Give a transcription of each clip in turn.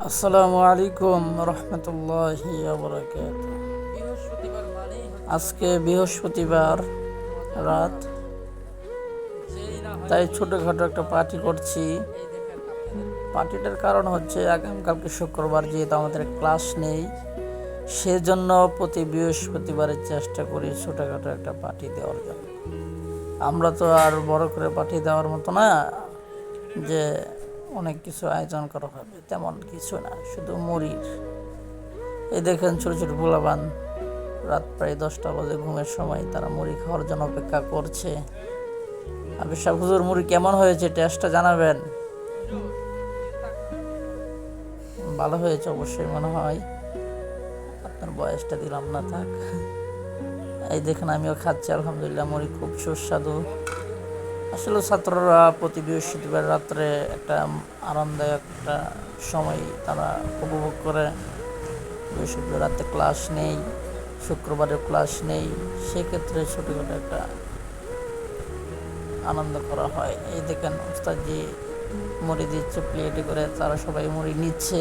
আসসালামু আলাইকুম রহমতুল্লাহি বারাকাতুহু। আজকে বৃহস্পতিবার রাত, তাই ছোটোখাটো একটা পার্টি করছি। পার্টিটার কারণ হচ্ছে আগামীকালকে শুক্রবার, যেহেতু আমাদের ক্লাস নেই, সেজন্য প্রতি বৃহস্পতিবারের চেষ্টা করি ছোটোখাটো একটা পার্টি দেওয়ার জন্য। আমরা তো আর বড় করে পার্টি দেওয়ার মতো না যে অনেক কিছু আয়োজন করা হবে, তেমন কিছু না, শুধু মুড়ির। এই দেখেন ছোটো ছোটো পোলাপান, রাত প্রায় 10টা বাজে, ঘুমের সময়, তারা মুড়ি খাওয়ার জন্য অপেক্ষা করছে। আবির সাহেব, হুজুর মুড়ি কেমন হয়েছে, টেস্টটা জানাবেন। ভালো হয়েছে অবশ্যই মনে হয়, আপনার বয়সটা দিলাম না, থাক। এই দেখেন আমিও খাচ্ছি, আলহামদুলিল্লাহ, মুড়ি খুব সুস্বাদু। আসলে ছাত্ররা প্রতি বৃহস্পতিবার রাত্রে একটা আরামদায়ক একটা সময় তারা উপভোগ করে। বৃহস্পতিবার রাতে ক্লাস নেই, শুক্রবারের ক্লাস নেই, সেক্ষেত্রে ছোটোখাটো একটা আনন্দ করা হয়। এই দেখেন ওস্তাদজি মুড়ি দিচ্ছে প্লেটে করে, তারা সবাই মুড়ি নিচ্ছে।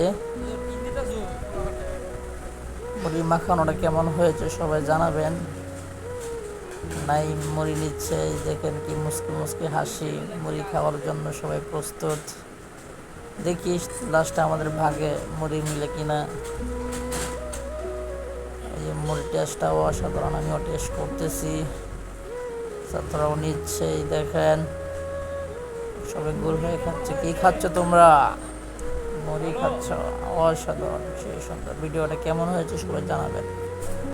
মুড়ি মাখানোটা কেমন হয়েছে সবাই জানাবেন। নাই মুড়ি নিচ্ছে, এই দেখেন কি মুসকি মুসকি হাসি, মুড়ি খাওয়ার জন্য সবাই প্রস্তুত। দেখি লাস্টে আমাদের ভাগে মুড়ি মিলে কিনা। এই যে মুড়ি টেস্টটাও অসাধারণ, আমিও টেস্ট করতেছি, ছাত্ররাও নিচ্ছে। এই দেখেন সবাই গোল হয়ে খাচ্ছে। কি খাচ্ছ তোমরা? মুড়ি খাচ্ছ, অসাধারণ, সেই সুন্দর। ভিডিওটা কেমন হয়েছে সবাই জানাবেন।